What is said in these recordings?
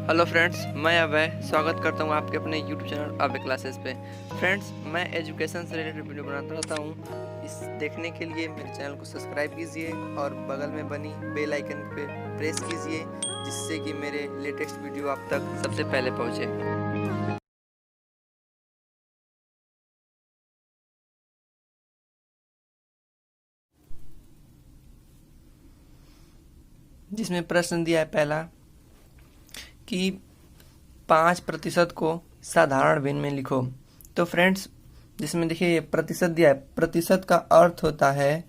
Hello friends, मैं अभय स्वागत करता हूं आपके अपने यूट्यूब चैनल अभय क्लासेस पे। फ्रेंड्स, मैं एजुकेशन से रिलेटेड वीडियो बनाता रहता हूं। इस देखने के लिए मेरे चैनल को सब्सक्राइब कीजिए और बगल में बनी बेल आइकन पे प्रेस कीजिए, जिससे कि मेरे लेटेस्ट वीडियो आप तक सबसे पहले पहुंचे। जिसमें प्रश्न दिया है पहला कि 5% को साधारण भिन्न में लिखो। तो फ्रेंड्स, जिसमें देखिए ये प्रतिशत दिया है, प्रतिशत का अर्थ होता है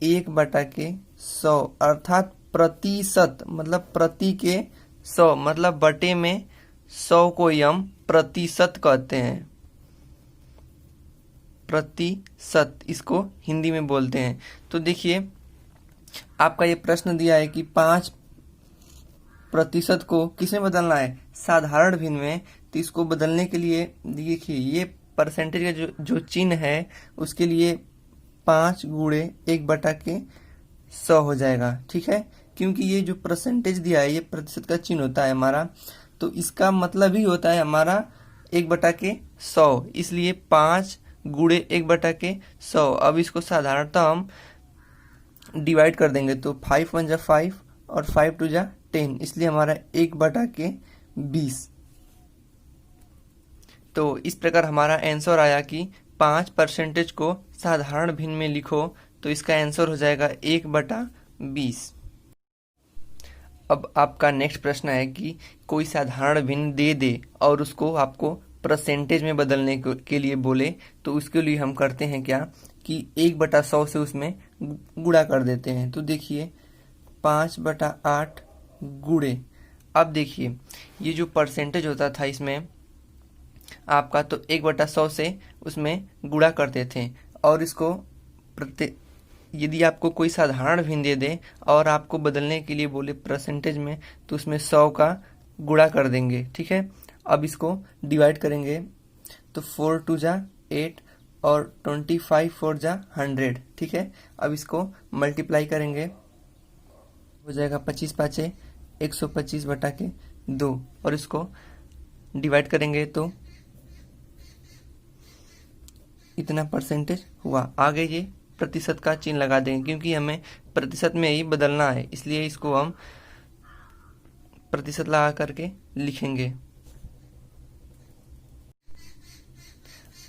1/100, अर्थात प्रतिशत मतलब प्रति के 100 मतलब बटे में 100 को हम प्रतिशत कहते हैं। प्रतिशत इसको हिंदी में बोलते हैं। तो देखिए आपका ये प्रश्न दिया है कि 5% को किसमें बदलना है, साधारण भिन्न में। तो इसको बदलने के लिए देखिए ये परसेंटेज का जो चिन्ह है उसके लिए 5 गुणे 1/100 हो जाएगा। ठीक है, क्योंकि ये जो परसेंटेज दिया है ये प्रतिशत का चिन्ह होता है हमारा, तो इसका मतलब ही होता है हमारा 1/100, इसलिए 5 गुणे 1/100। अब इसको साधारणतः हम डिवाइड कर देंगे तो 5 1 जा 5 और 5 2 जा 10, इसलिए हमारा 1/20। तो इस प्रकार हमारा आंसर आया कि 5% को साधारण भिन्न में लिखो, तो इसका आंसर हो जाएगा 1/20। अब आपका नेक्स्ट प्रश्न है कि कोई साधारण भिन्न दे दे और उसको आपको परसेंटेज में बदलने के लिए बोले, तो उसके लिए हम करते हैं क्या कि 1/100 से उसमें गुणा कर देते हैं। तो देखिए 5/8 गुणे, अब देखिए ये जो परसेंटेज होता था इसमें आपका, तो 1/100 से उसमें गुणा करते थे, और इसको यदि आपको कोई साधारण भिन्न दे दे और आपको बदलने के लिए बोले परसेंटेज में, तो उसमें 100 का गुणा कर देंगे। ठीक है, अब इसको डिवाइड करेंगे तो 4 2 जा 8 और 25 4 जा 100। ठीक है, अब इसको मल्टीप्लाई करेंगे, हो जाएगा 25 5 125/2, और इसको डिवाइड करेंगे तो इतना परसेंटेज हुआ। आगे ये प्रतिशत का चिन्ह लगा देंगे, क्योंकि हमें प्रतिशत में ही बदलना है, इसलिए इसको हम प्रतिशत लगा करके लिखेंगे।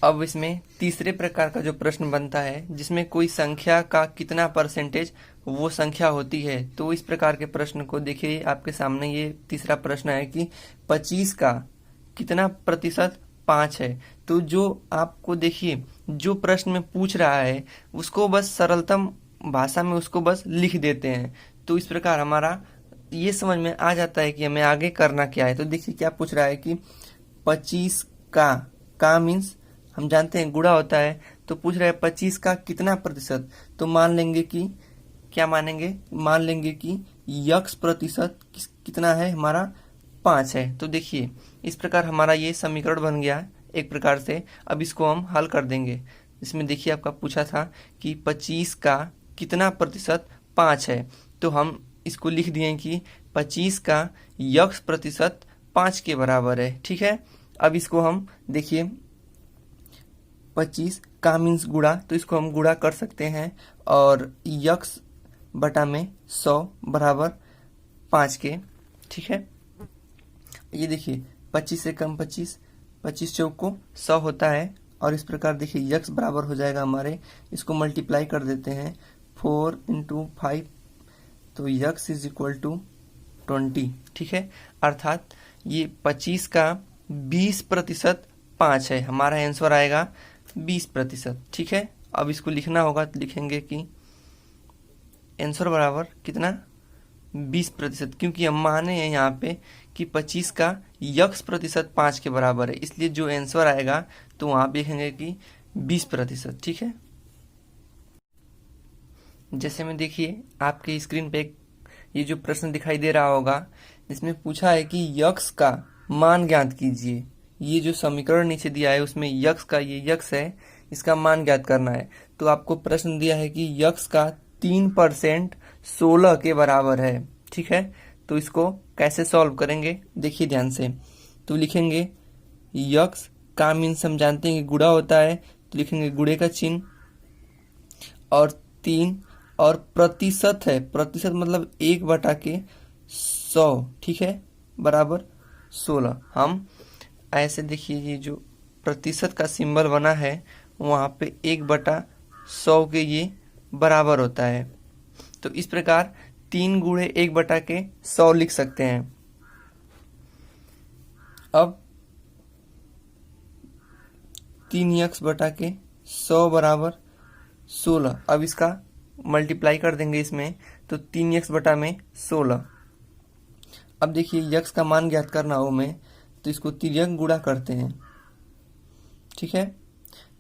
अब इसमें तीसरे प्रकार का जो प्रश्न बनता है, जिसमें कोई संख्या का कितना परसेंटेज वो संख्या होती है, तो इस प्रकार के प्रश्न को देखिए आपके सामने ये तीसरा प्रश्न है कि 25 का कितना प्रतिशत 5 है। तो जो आपको देखिए जो प्रश्न में पूछ रहा है उसको बस सरलतम भाषा में उसको बस लिख देते हैं, तो इस प्रकार हमारा ये समझ में आ जाता है कि हमें आगे करना क्या है। तो देखिए क्या पूछ रहा है कि 25 का मीन्स हम जानते हैं गुणा होता है, तो पूछ रहा है 25 का कितना प्रतिशत। तो मान लेंगे कि क्या मानेंगे, मान लेंगे कि यक्स प्रतिशत कितना है हमारा 5 है। तो देखिए इस प्रकार हमारा ये समीकरण बन गया एक प्रकार से। अब इसको हम हल कर देंगे। इसमें देखिए आपका पूछा था कि 25 का कितना प्रतिशत 5 है, तो हम इसको लिख दिए कि 25 का यक्स प्रतिशत 5 के बराबर है। ठीक है, अब इसको हम देखिए 25 का मीन्स गुणा, तो इसको हम गुणा कर सकते हैं, और यक्स बटा में 100 बराबर 5 के। ठीक है, ये देखिए 25 से कम 25, 25 चौक को 100 होता है, और इस प्रकार देखिए यक्स बराबर हो जाएगा हमारे, इसको मल्टीप्लाई कर देते हैं 4 × 5, तो यक्स इज इक्वल टू 20। ठीक है, अर्थात ये 25 का 20% 5 है, हमारा आंसर आएगा 20%। ठीक है, अब इसको लिखना होगा, तो लिखेंगे कि आंसर बराबर कितना 20%, क्योंकि हम माने हैं यहाँ पे कि 25 का यक्स प्रतिशत 5 के बराबर है, इसलिए जो आंसर आएगा तो वहां पे लिखेंगे कि 20%। ठीक है, जैसे में देखिए आपके स्क्रीन पे ये जो प्रश्न दिखाई दे रहा होगा, जिसमें पूछा है कि यक्स का मान ज्ञात कीजिए। ये जो समीकरण नीचे दिया है उसमें यक्स का, ये यक्स है, इसका मान ज्ञात करना है। तो आपको प्रश्न दिया है कि यक्स का 3% 16 के बराबर है। ठीक है, तो इसको कैसे सॉल्व करेंगे देखिए ध्यान से। तो लिखेंगे यक्स का मीन्स हम जानते हैं कि गुणा होता है, तो लिखेंगे गुणे का चिन्ह और 3 और प्रतिशत है, प्रतिशत मतलब 1/100, ठीक है, बराबर 16। हम ऐसे देखिए ये जो प्रतिशत का सिंबल बना है वहाँ पे 1/100 के ये बराबर होता है। तो इस प्रकार 3 गुणे 1/100 लिख सकते हैं। अब 3x/100 बराबर 16। अब इसका मल्टीप्लाई कर देंगे इसमें, तो 3x/16। अब देखिए यक्स का मान ज्ञात करना हो में, तो इसको तिर्यक गुणा करते हैं, ठीक है।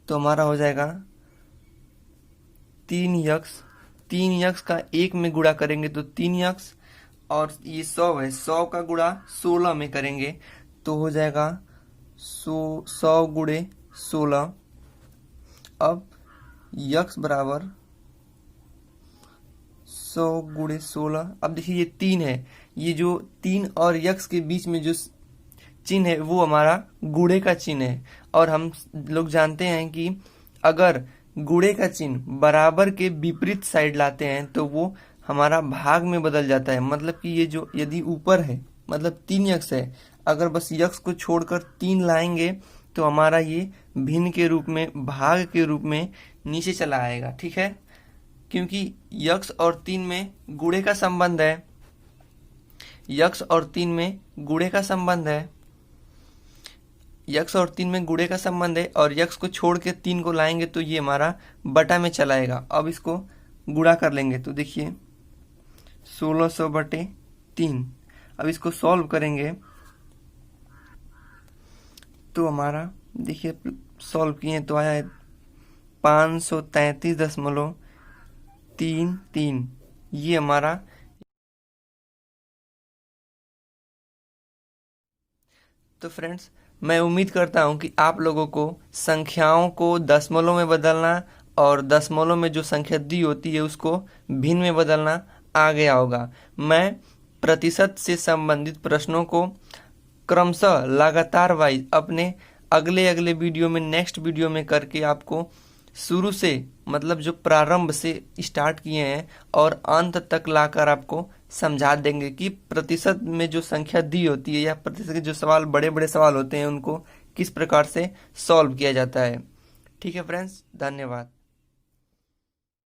तो हमारा हो जाएगा 3x, 3x का 1 में गुणा करेंगे तो 3x, और ये 100 है, 100 का गुणा 16 में करेंगे तो हो जाएगा 100 गुणे 16। अब यक्स बराबर 100 गुणे 16। अब देखिए ये 3 है, ये जो 3 और यक्स के बीच में जो चिन्ह है वो हमारा गुणे का चिन्ह है। और हम लोग जानते हैं कि अगर गुणे का चिन्ह बराबर के विपरीत साइड लाते हैं तो वो हमारा भाग में बदल जाता है। मतलब कि ये जो यदि ऊपर है मतलब 3x है, अगर बस यक्स को छोड़कर 3 लाएंगे तो हमारा ये भिन्न के रूप में, भाग के रूप में नीचे चला आएगा, ठीक है। क्योंकि यक्स और 3 में गुणे का संबंध है, यक्स और 3 में गुणे का संबंध है, यक्स और 3 में गुणे का संबंध है, और यक्स को छोड़ के 3 को लाएंगे तो ये हमारा बटा में चला आएगा। अब इसको गुणा कर लेंगे तो देखिए 1600/3। अब इसको सॉल्व करेंगे तो हमारा देखिए सॉल्व किए तो आया है 533.33। ये हमारा, तो फ्रेंड्स मैं उम्मीद करता हूँ कि आप लोगों को संख्याओं को दशमलव में बदलना और दशमलव में जो संख्या दी होती है उसको भिन्न में बदलना आ गया होगा। मैं प्रतिशत से संबंधित प्रश्नों को क्रमशः लगातार वाइज अपने अगले अगले वीडियो में, नेक्स्ट वीडियो में करके आपको शुरू से मतलब जो प्रारंभ से स्टार्ट किए हैं और अंत तक लाकर आपको समझा देंगे कि प्रतिशत में जो संख्या दी होती है या प्रतिशत के जो सवाल, बड़े बड़े सवाल होते हैं, उनको किस प्रकार से सॉल्व किया जाता है। ठीक है फ्रेंड्स, धन्यवाद।